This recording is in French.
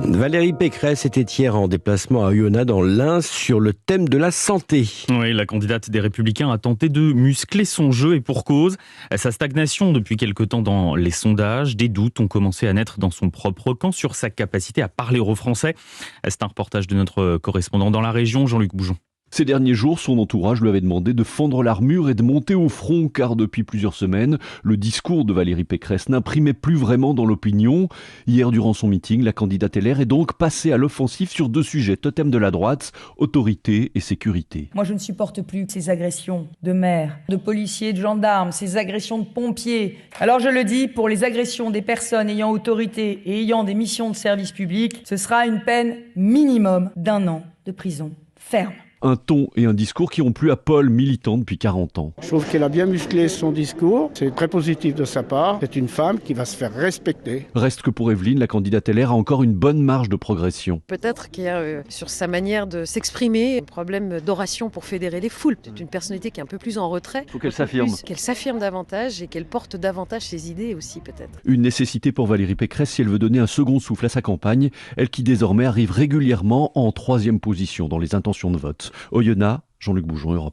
Valérie Pécresse était hier en déplacement à Oyonnax dans l'Ain sur le thème de la santé. Oui, la candidate des Républicains a tenté de muscler son jeu et pour cause. Sa stagnation depuis quelque temps dans les sondages, des doutes ont commencé à naître dans son propre camp sur sa capacité à parler aux Français. C'est un reportage de notre correspondant dans la région, Jean-Luc Boujon. Ces derniers jours, son entourage lui avait demandé de fendre l'armure et de monter au front, car depuis plusieurs semaines, le discours de Valérie Pécresse n'imprimait plus vraiment dans l'opinion. Hier, durant son meeting, la candidate LR est donc passée à l'offensive sur deux sujets totems de la droite, autorité et sécurité. Moi, je ne supporte plus ces agressions de maires, de policiers, de gendarmes, ces agressions de pompiers. Alors je le dis, pour les agressions des personnes ayant autorité et ayant des missions de service public, ce sera une peine minimum d'1 an de prison ferme. Un ton et un discours qui ont plu à Paul, militant depuis 40 ans. Je trouve qu'elle a bien musclé son discours. C'est très positif de sa part. C'est une femme qui va se faire respecter. Reste que pour Evelyne, la candidate LR a encore une bonne marge de progression. Peut-être qu'il y a sur sa manière de s'exprimer un problème d'oration pour fédérer les foules. C'est une personnalité qui est un peu plus en retrait. Il faut qu'elle s'affirme. Qu'elle s'affirme davantage et qu'elle porte davantage ses idées aussi peut-être. Une nécessité pour Valérie Pécresse si elle veut donner un second souffle à sa campagne, elle qui désormais arrive régulièrement en 3e position dans les intentions de vote. Oyonnax, Jean-Luc Boujon, Europe 1.